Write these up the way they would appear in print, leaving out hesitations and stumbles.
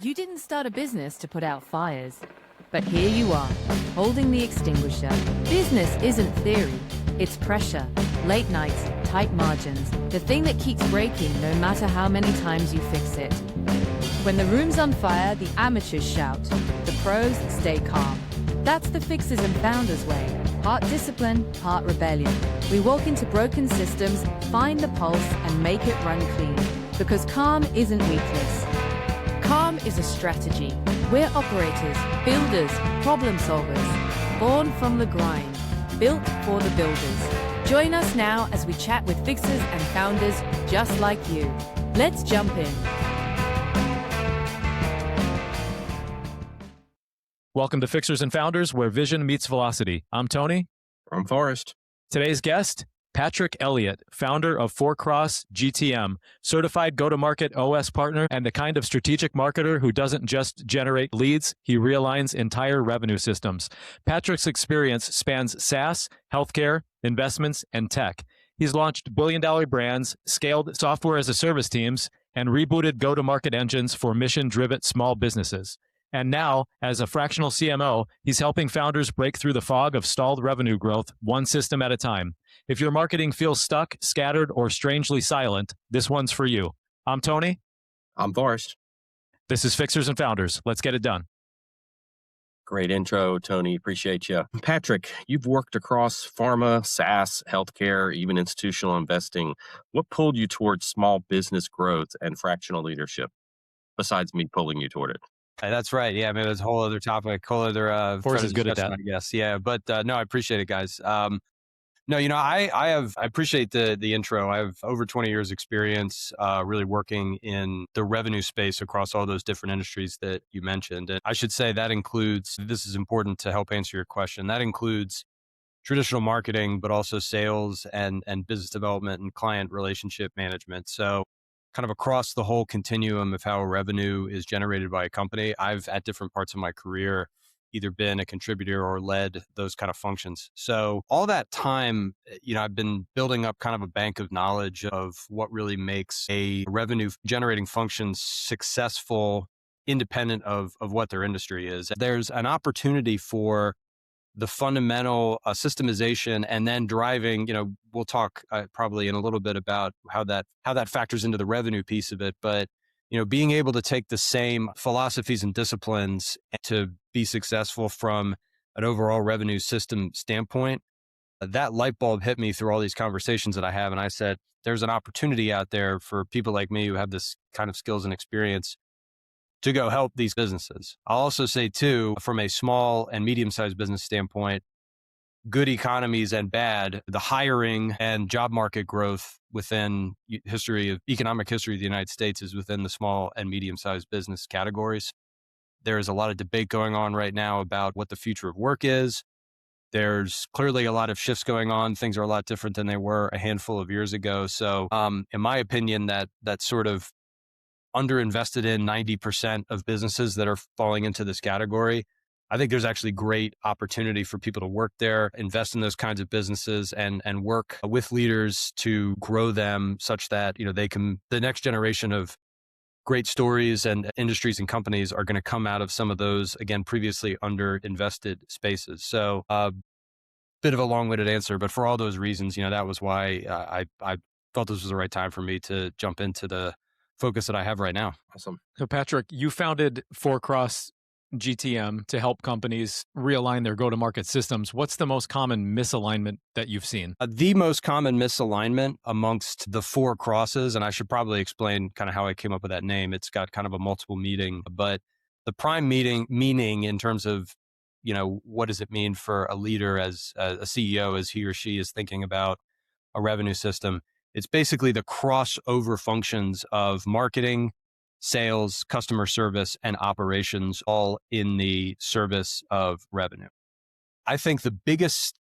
You didn't start a business to put out fires, but here you are, holding the extinguisher. Business isn't theory, it's pressure, late nights, tight margins, the thing that keeps breaking no matter how many times you fix it. When the room's on fire, the amateurs shout, the pros stay calm. That's the Fixers and Founders way. Part discipline, part rebellion. We walk into broken systems, find the pulse, and make it run clean. Because calm isn't weakness. Calm is a strategy. We're operators, builders, problem solvers, born from the grind, built for the builders. Join us now as we chat with fixers and founders just like you. Let's jump in. Welcome to Fixers and Founders, where vision meets velocity. I'm Tony. I'm Forrest. Today's guest, Patrick Elliott, founder of Four Cross GTM, certified go-to-market OS partner, and the kind of strategic marketer who doesn't just generate leads, he realigns entire revenue systems. Patrick's experience spans SaaS, healthcare, investments, and tech. He's launched billion-dollar brands, scaled software-as-a-service teams, and rebooted go-to-market engines for mission-driven small businesses. And now, as a fractional CMO, he's helping founders break through the fog of stalled revenue growth, one system at a time. If your marketing feels stuck, scattered, or strangely silent, this one's for you. I'm Tony. I'm Forrest. This is Fixers and Founders. Let's get it done. Great intro, Tony. Appreciate you. Patrick, you've worked across pharma, SaaS, healthcare, even institutional investing. What pulled you towards small business growth and fractional leadership, besides me pulling you toward it? That's right. Yeah, maybe that's a whole other topic, whole other Forrest is good at that, I guess. Yeah, but no, I appreciate it, guys. No, I appreciate the intro. I have over 20 years experience really working in the revenue space across all those different industries that you mentioned. And I should say that includes, this is important to help answer your question, that includes traditional marketing, but also sales and business development and client relationship management. So kind of across the whole continuum of how revenue is generated by a company. I've, at different parts of my career, either been a contributor or led those kind of functions. So all that time, I've been building up kind of a bank of knowledge of what really makes a revenue generating function successful, independent of what their industry is. There's an opportunity for the fundamental systemization and then driving, we'll talk probably in a little bit about how that factors into the revenue piece of it. But, being able to take the same philosophies and disciplines to be successful from an overall revenue system standpoint, that light bulb hit me through all these conversations that I have. And I said, there's an opportunity out there for people like me who have this kind of skills and experience to go help these businesses. I'll also say too, from a small and medium-sized business standpoint, good economies and bad, the hiring and job market growth within economic history of the United States is within the small and medium-sized business categories. There is a lot of debate going on right now about what the future of work is. There's clearly a lot of shifts going on. Things are a lot different than they were a handful of years ago. So in my opinion, that sort of underinvested in 90% of businesses that are falling into this category, I think there's actually great opportunity for people to work there, invest in those kinds of businesses and work with leaders to grow them such that, the next generation of great stories and industries and companies are going to come out of some of those, again, previously underinvested spaces. So bit of a long-winded answer, but for all those reasons, that was why I felt this was the right time for me to jump into the focus that I have right now. Awesome. So Patrick, you founded Four Cross GTM to help companies realign their go-to-market systems. What's the most common misalignment that you've seen? The most common misalignment amongst the four crosses, and I should probably explain kind of how I came up with that name. It's got kind of a multiple meaning, but the prime meaning in terms of, what does it mean for a leader as a CEO, as he or she is thinking about a revenue system? It's basically the crossover functions of marketing, sales, customer service, and operations, all in the service of revenue. I think the biggest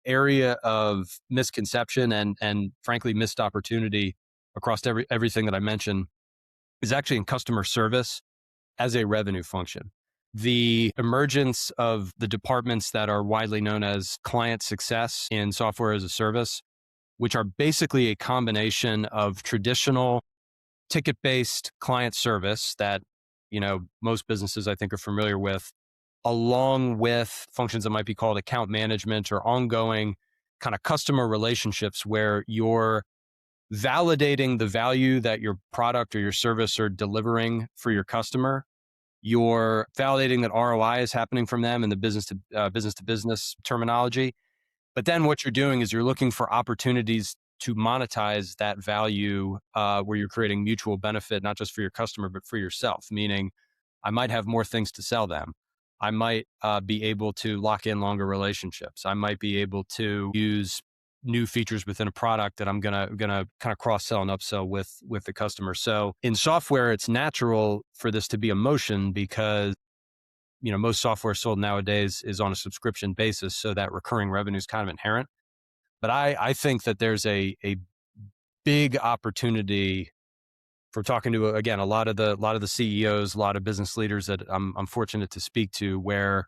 area of misconception and frankly missed opportunity across everything that I mentioned is actually in customer service as a revenue function. The emergence of the departments that are widely known as client success in software as a service, which are basically a combination of traditional ticket-based client service that, most businesses I think are familiar with, along with functions that might be called account management or ongoing kind of customer relationships where you're validating the value that your product or your service are delivering for your customer. You're validating that ROI is happening from them in the business to business terminology. But then what you're doing is you're looking for opportunities to monetize that value where you're creating mutual benefit, not just for your customer, but for yourself. Meaning, I might have more things to sell them. I might be able to lock in longer relationships. I might be able to use new features within a product that I'm gonna kind of cross sell and upsell with the customer. So in software, it's natural for this to be a motion because most software sold nowadays is on a subscription basis, so that recurring revenue is kind of inherent. But I think that there's a big opportunity for talking to, again, a lot of the CEOs, a lot of business leaders that I'm fortunate to speak to, where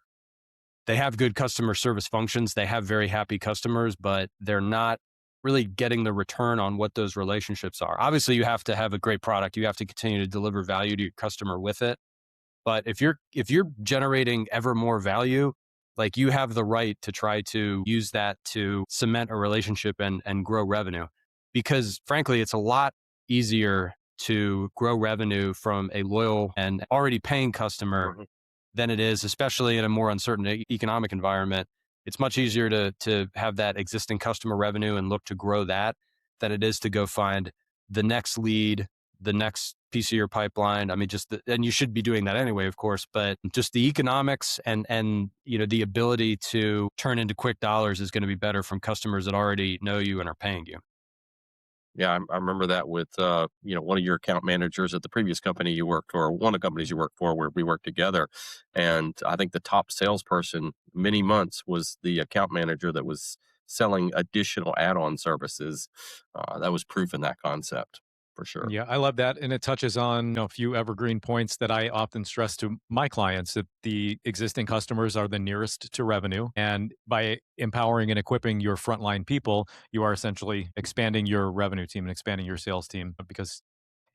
they have good customer service functions. They have very happy customers, but they're not really getting the return on what those relationships are. Obviously, you have to have a great product. You have to continue to deliver value to your customer with it. But if you're generating ever more value, like, you have the right to try to use that to cement a relationship and grow revenue. Because frankly, it's a lot easier to grow revenue from a loyal and already paying customer than it is, especially in a more uncertain economic environment. It's much easier to have that existing customer revenue and look to grow that than it is to go find the next lead, the next piece of your pipeline. I mean, and you should be doing that anyway, of course, but just the economics and the ability to turn into quick dollars is going to be better from customers that already know you and are paying you. Yeah, I remember that with one of your account managers at the previous company you worked for, one of the companies you worked for, where we worked together. And I think the top salesperson many months was the account manager that was selling additional add-on services. That was proof in that concept for sure. Yeah, I love that. And it touches on a few evergreen points that I often stress to my clients, that the existing customers are the nearest to revenue. And by empowering and equipping your frontline people, you are essentially expanding your revenue team and expanding your sales team, because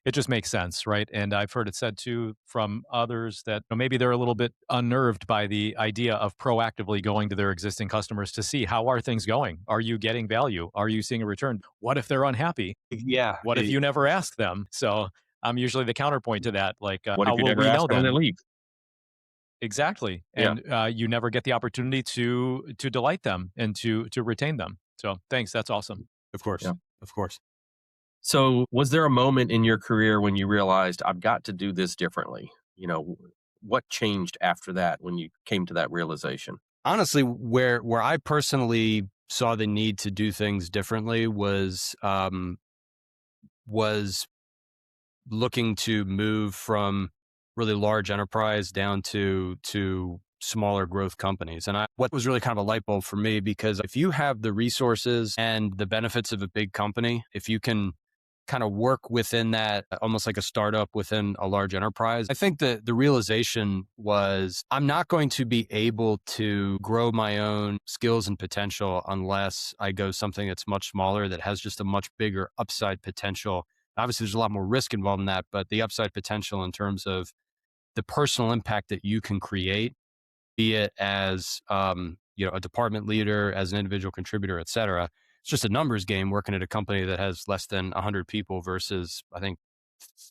it just makes sense, right? And I've heard it said too from others that maybe they're a little bit unnerved by the idea of proactively going to their existing customers to see, how are things going? Are you getting value? Are you seeing a return? What if they're unhappy? Yeah. What if you never ask them? So I'm usually the counterpoint to that. Like, What how if you will never we ask know them when they then? leave? Exactly. Yeah. And you never get the opportunity to delight them and to retain them. So thanks. That's awesome. Of course. Yeah. Of course. So, was there a moment in your career when you realized, I've got to do this differently? What changed after that when you came to that realization? Honestly, where I personally saw the need to do things differently was looking to move from really large enterprise down to smaller growth companies. And what was really kind of a light bulb for me, because if you have the resources and the benefits of a big company, if you can kind of work within that, almost like a startup within a large enterprise, I think that the realization was, I'm not going to be able to grow my own skills and potential unless I go something that's much smaller, that has just a much bigger upside potential. Obviously, there's a lot more risk involved in that, but the upside potential in terms of the personal impact that you can create, be it as a department leader, as an individual contributor, et cetera. It's just a numbers game working at a company that has less than 100 people versus, I think,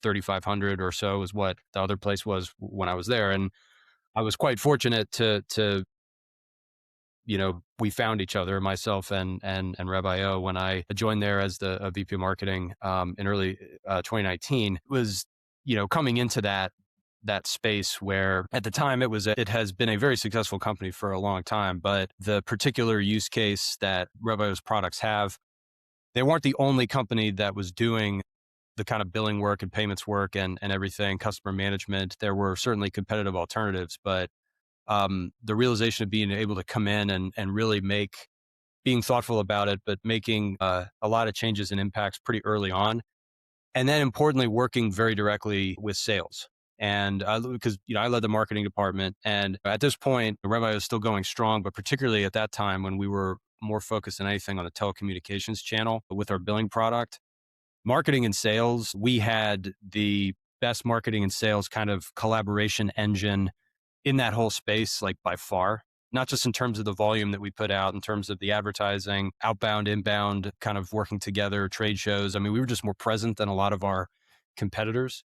3,500 or so is what the other place was when I was there. And I was quite fortunate to we found each other, myself and Rabbi O, when I joined there as the VP of marketing in early 2019. It was, coming into that space where at the time it has been a very successful company for a long time, but the particular use case that Revo's products have, they weren't the only company that was doing the kind of billing work and payments work and everything, customer management. There were certainly competitive alternatives, but the realization of being able to come in and really being thoughtful about it, but making a lot of changes and impacts pretty early on. And then importantly, working very directly with sales. And because I led the marketing department, and at this point, Revi was still going strong, but particularly at that time when we were more focused than anything on the telecommunications channel with our billing product, marketing and sales, we had the best marketing and sales kind of collaboration engine in that whole space, like by far, not just in terms of the volume that we put out, in terms of the advertising, outbound, inbound, kind of working together, trade shows. I mean, we were just more present than a lot of our competitors.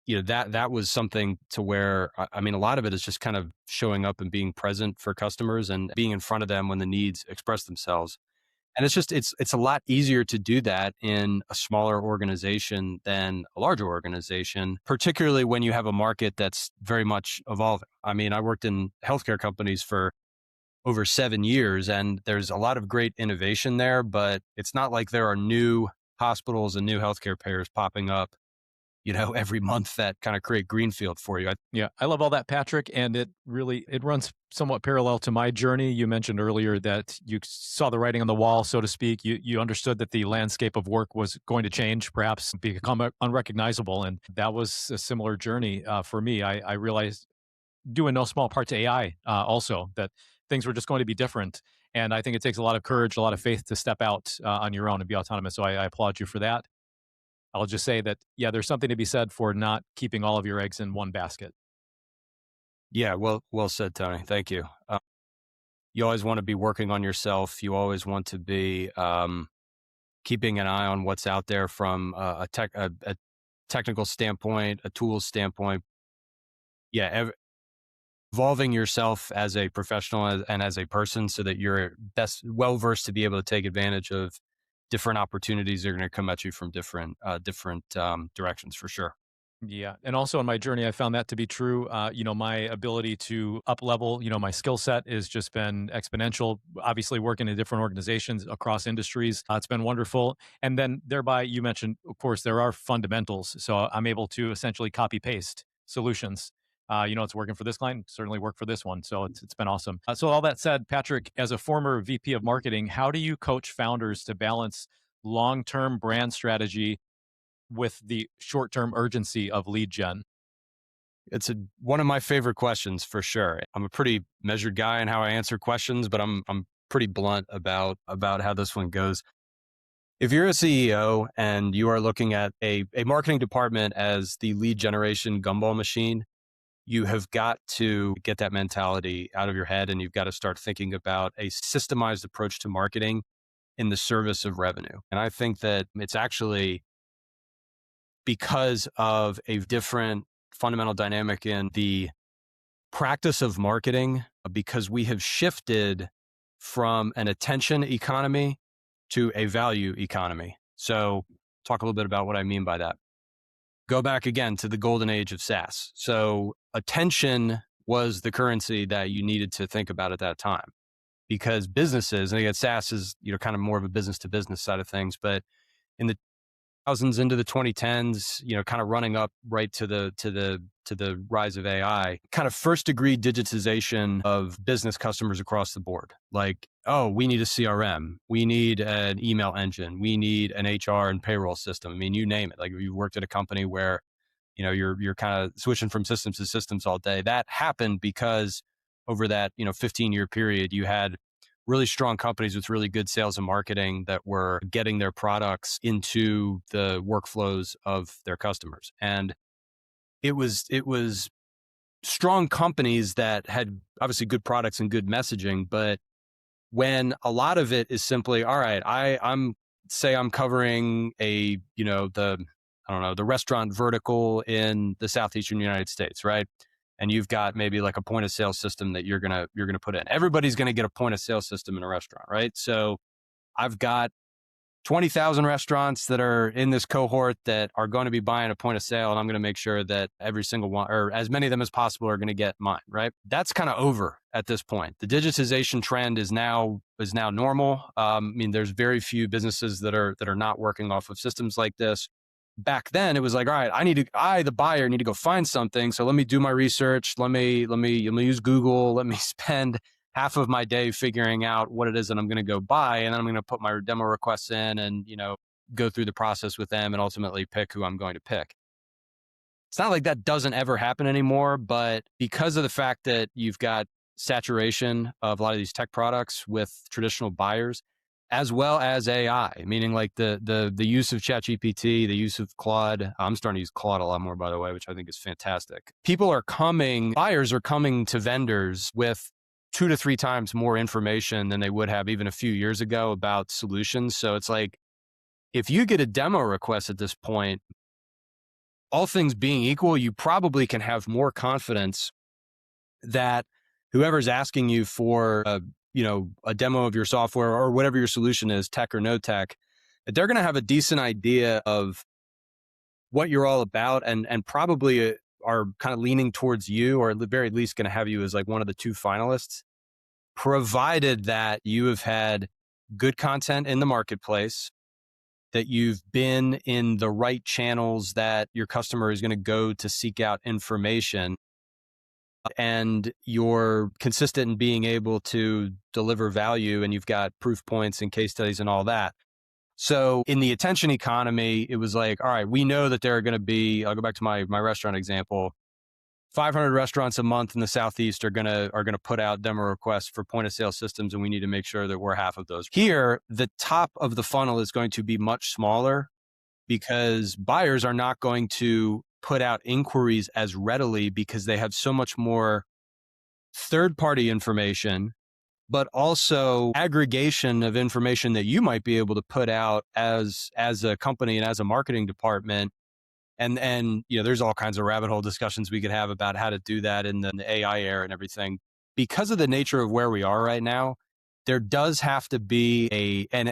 That was something to where, I mean, a lot of it is just kind of showing up and being present for customers and being in front of them when the needs express themselves. And it's a lot easier to do that in a smaller organization than a larger organization, particularly when you have a market that's very much evolving. I mean, I worked in healthcare companies for over 7 years, and there's a lot of great innovation there, but it's not like there are new hospitals and new healthcare payers popping up, every month that kind of create greenfield for you. Yeah, I love all that, Patrick, and it runs somewhat parallel to my journey. You mentioned earlier that you saw the writing on the wall, so to speak. You understood that the landscape of work was going to change, perhaps become unrecognizable, and that was a similar journey for me. I realized, due in no small part to AI, also, that things were just going to be different. And I think it takes a lot of courage, a lot of faith to step out on your own and be autonomous. So I applaud you for that. I'll just say that, yeah, there's something to be said for not keeping all of your eggs in one basket. Yeah, well said, Tony. Thank you. You always want to be working on yourself. You always want to be keeping an eye on what's out there from a technical standpoint, a tools standpoint. Yeah, evolving yourself as a professional and as a person so that you're best well-versed to be able to take advantage of different opportunities that are going to come at you from different directions, for sure. Yeah. And also in my journey, I found that to be true. My ability to up level, my skill set has just been exponential. Obviously, working in different organizations across industries, it's been wonderful. And then thereby, you mentioned, of course, there are fundamentals. So I'm able to essentially copy paste solutions. It's working for this client, certainly work for this one. So it's been awesome. So all that said, Patrick, as a former VP of marketing, how do you coach founders to balance long-term brand strategy with the short-term urgency of lead gen? It's one of my favorite questions, for sure. I'm a pretty measured guy in how I answer questions, but I'm pretty blunt about how this one goes. If you're a CEO and you are looking at a marketing department as the lead generation gumball machine, you have got to get that mentality out of your head, and you've got to start thinking about a systemized approach to marketing in the service of revenue. And I think that it's actually because of a different fundamental dynamic in the practice of marketing, because we have shifted from an attention economy to a value economy. So talk a little bit about what I mean by that. Go back again to the golden age of SaaS. So attention was the currency that you needed to think about at that time, because businesses, and again, SaaS is, kind of more of a business to business side of things, but in the thousands into the 2010s, kind of running up right to the rise of AI, kind of first degree digitization of business customers across the board. Like, oh, we need a CRM, we need an email engine, we need an HR and payroll system. I mean, you name it. Like, if you worked at a company where, you're kind of switching from systems to systems all day, that happened because over that, 15-year period, you had really strong companies with really good sales and marketing that were getting their products into the workflows of their customers. And it was strong companies that had obviously good products and good messaging, but when a lot of it is simply, all right, I'm covering the restaurant vertical in the Southeastern United States, right? And you've got maybe like a point of sale system that you're gonna put in. Everybody's gonna get a point of sale system in a restaurant, right? So I've got 20,000 restaurants that are in this cohort that are going to be buying a point of sale, and I'm going to make sure that every single one, or as many of them as possible, are going to get mine, right? That's kind of over at this point. The digitization trend is now normal. I mean, there's very few businesses that are not working off of systems like this. Back then, it was like, all right, I, the buyer, need to go find something. So let me do my research. Let me use Google. Let me spend half of my day figuring out what it is that I'm going to go buy. And then I'm going to put my demo requests in and, go through the process with them and ultimately pick who I'm going to pick. It's not like that doesn't ever happen anymore, but because of the fact that you've got saturation of a lot of these tech products with traditional buyers, as well as AI, meaning like the use of ChatGPT, the use of Claude. I'm starting to use Claude a lot more, by the way, which I think is fantastic. Buyers are coming to vendors with 2 to 3 times more information than they would have even a few years ago about solutions. So it's like, if you get a demo request at this point, all things being equal, you probably can have more confidence that whoever's asking you for a demo of your software or whatever your solution is, tech or no tech, that they're going to have a decent idea of what you're all about, and probably are kind of leaning towards you, or at the very least going to have you as like one of the 2 finalists, provided that you have had good content in the marketplace, that you've been in the right channels that your customer is going to go to seek out information, and you're consistent in being able to deliver value, and you've got proof points and case studies and all that. So in the attention economy, it was like, all right, we know that there are going to be, I'll go back to my restaurant example, 500 restaurants a month in the Southeast are going to put out demo requests for point of sale systems, and we need to make sure that we're half of those. Here, the top of the funnel is going to be much smaller, because buyers are not going to put out inquiries as readily, because they have so much more third-party information, but also aggregation of information that you might be able to put out as a company and as a marketing department. And there's all kinds of rabbit hole discussions we could have about how to do that in the AI era and everything. Because of the nature of where we are right now, there does have to be an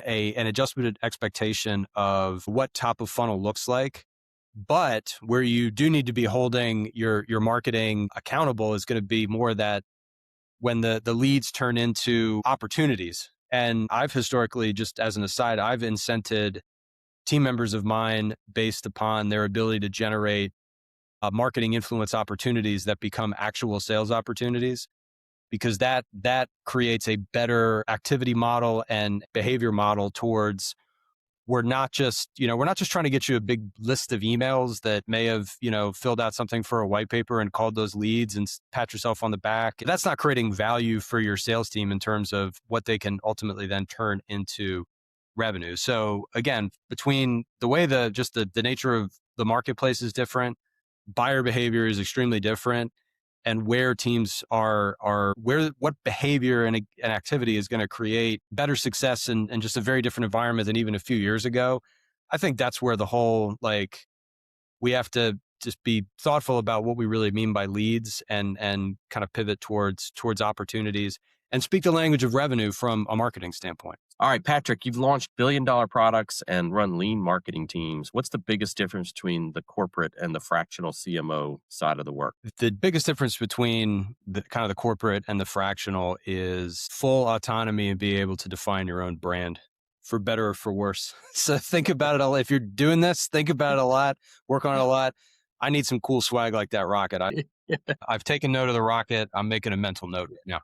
adjusted expectation of what top of funnel looks like. But where you do need to be holding your marketing accountable is going to be more that when the leads turn into opportunities. And I've historically, just as an aside, I've incented team members of mine based upon their ability to generate marketing influence opportunities that become actual sales opportunities, because that creates a better activity model and behavior model towards, we're not just trying to get you a big list of emails that may have, filled out something for a white paper and called those leads and pat yourself on the back. That's not creating value for your sales team in terms of what they can ultimately then turn into revenue. So again, between the way the nature of the marketplace is different, buyer behavior is extremely different, and where teams are what behavior and activity is going to create better success and just a very different environment than even a few years ago. I think that's where the whole, like, we have to just be thoughtful about what we really mean by leads, and kind of pivot towards opportunities and speak the language of revenue from a marketing standpoint. All right, Patrick, you've launched billion-dollar products and run lean marketing teams. What's the biggest difference between the corporate and the fractional CMO side of the work? The biggest difference between the kind of the corporate and the fractional is full autonomy and be able to define your own brand, for better or for worse. So think about it a lot. If you're doing this, think about it a lot, work on it a lot. I need some cool swag like that rocket. I've taken note of the rocket. I'm making a mental note now.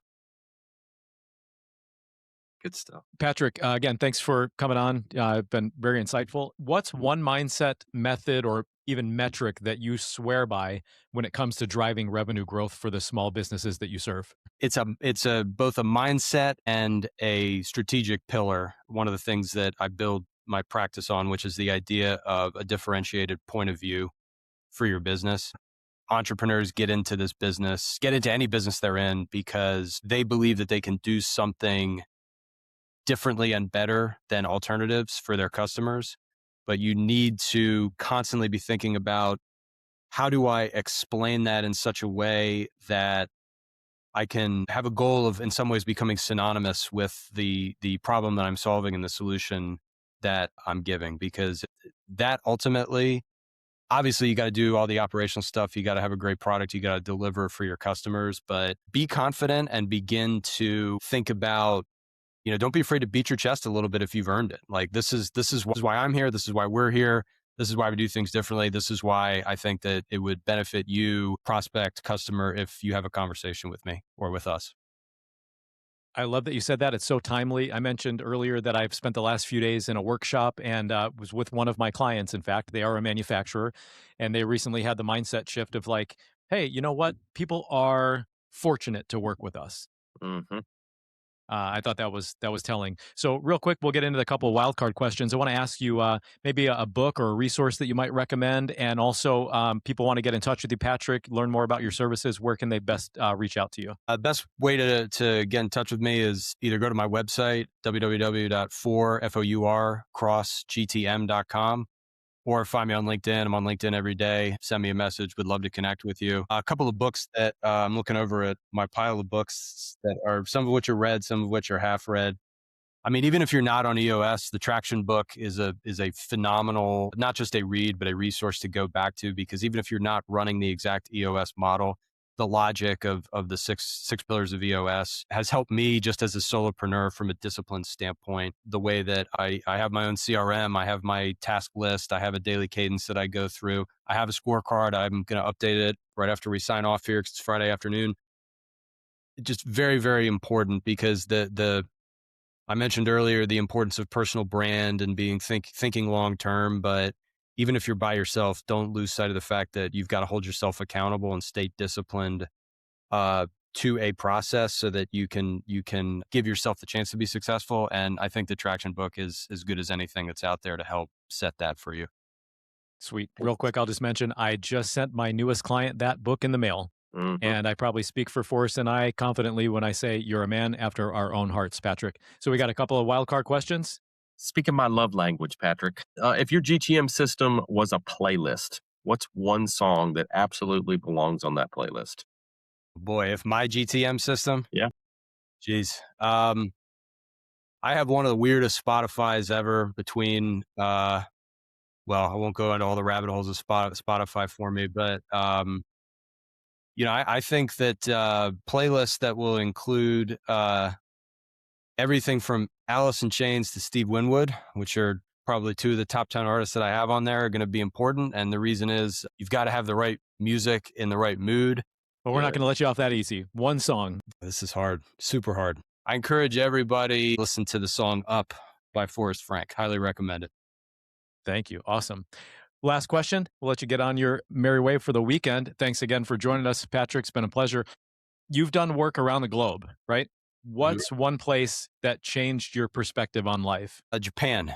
Good stuff. Patrick, again, thanks for coming on. Been very insightful. What's one mindset, method, or even metric that you swear by when it comes to driving revenue growth for the small businesses that you serve? It's both a mindset and a strategic pillar. One of the things that I build my practice on, which is the idea of a differentiated point of view for your business. Entrepreneurs get into any business they're in, because they believe that they can do something differently and better than alternatives for their customers. But you need to constantly be thinking about, how do I explain that in such a way that I can have a goal of, in some ways, becoming synonymous with the problem that I'm solving and the solution that I'm giving. Because that ultimately, obviously, you got to do all the operational stuff. You got to have a great product. You got to deliver for your customers, but be confident and begin to think about, don't be afraid to beat your chest a little bit if you've earned it. Like, this is why I'm here. This is why we're here. This is why we do things differently. This is why I think that it would benefit you, prospect, customer, if you have a conversation with me or with us. I love that you said that. It's so timely. I mentioned earlier that I've spent the last few days in a workshop and was with one of my clients. In fact, they are a manufacturer, and they recently had the mindset shift of like, hey, you know what? People are fortunate to work with us. Mm-hmm. I thought that was telling. So real quick, we'll get into the couple of wildcard questions. I want to ask you maybe a book or a resource that you might recommend, and also people want to get in touch with you, Patrick, learn more about your services. Where can they best reach out to you? Best way to get in touch with me is either go to my website, www.4crossgtm.com, or find me on LinkedIn. I'm on LinkedIn every day. Send me a message. Would love to connect with you. A couple of books that I'm looking over at my pile of books that are some of which are read, some of which are half read. I mean, even if you're not on EOS, the Traction book is a phenomenal, not just a read, but a resource to go back to, because even if you're not running the exact EOS model, the logic of the six pillars of EOS has helped me just as a solopreneur from a discipline standpoint. The way that I have my own CRM, I have my task list, I have a daily cadence that I go through. I have a scorecard. I'm going to update it right after we sign off here because it's Friday afternoon. Just very, very important, because I mentioned earlier the importance of personal brand and being thinking long term, but even if you're by yourself, don't lose sight of the fact that you've got to hold yourself accountable and stay disciplined to a process so that you can give yourself the chance to be successful. And I think the Traction book is as good as anything that's out there to help set that for you. Sweet. Real quick, I'll just mention I just sent my newest client that book in the mail. Mhm. And I probably speak for Forrest and I confidently when I say you're a man after our own hearts, Patrick. So we got a couple of wildcard questions. Speaking my love language, Patrick, if your GTM system was a playlist, what's one song that absolutely belongs on that playlist? Boy, if my GTM system, Yeah. geez, I have one of the weirdest Spotify's ever between. Well, I won't go into all the rabbit holes of Spotify for me, but I think that playlists that will include everything from Alice in Chains to Steve Winwood, which are probably two of the top 10 artists that I have on there, are going to be important. And the reason is you've got to have the right music in the right mood. But we're not going to let you off that easy. One song. This is hard, super hard. I encourage everybody to listen to the song Up by Forrest Frank. Highly recommend it. Thank you. Awesome. Last question. We'll let you get on your merry way for the weekend. Thanks again for joining us, Patrick. It's been a pleasure. You've done work around the globe, right? What's one place that changed your perspective on life? Japan.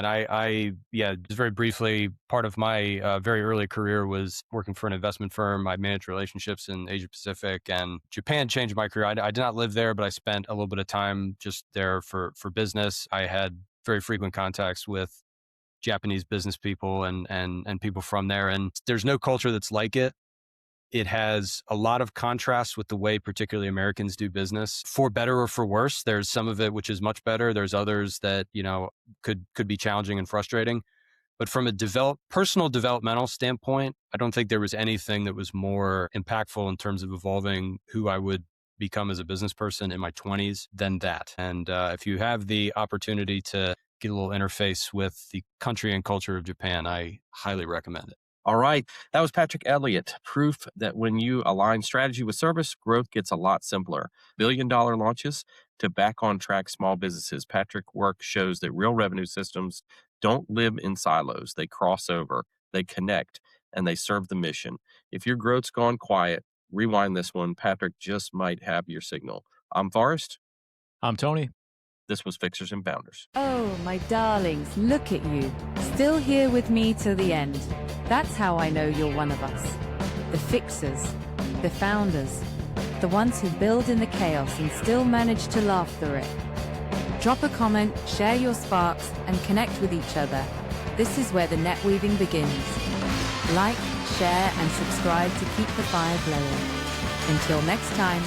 I just very briefly, part of my very early career was working for an investment firm. I managed relationships in Asia Pacific, and Japan changed my career. I did not live there, but I spent a little bit of time just there for business. I had very frequent contacts with Japanese business people and people from there. And there's no culture that's like it. It has a lot of contrast with the way particularly Americans do business, for better or for worse. There's some of it which is much better. There's others that, could be challenging and frustrating. But from a personal developmental standpoint, I don't think there was anything that was more impactful in terms of evolving who I would become as a business person in my 20s than that. And if you have the opportunity to get a little interface with the country and culture of Japan, I highly recommend it. All right. That was Patrick Elliott. Proof that when you align strategy with service, growth gets a lot simpler. Billion-dollar launches to back on track small businesses. Patrick's work shows that real revenue systems don't live in silos. They cross over, they connect, and they serve the mission. If your growth's gone quiet, rewind this one. Patrick just might have your signal. I'm Forrest. I'm Tony. This was Fixers and Founders. Oh, my darlings, look at you. Still here with me till the end. That's how I know you're one of us. The fixers, the founders, the ones who build in the chaos and still manage to laugh through it. Drop a comment, share your sparks, and connect with each other. This is where the net weaving begins. Like, share, and subscribe to keep the fire blowing. Until next time.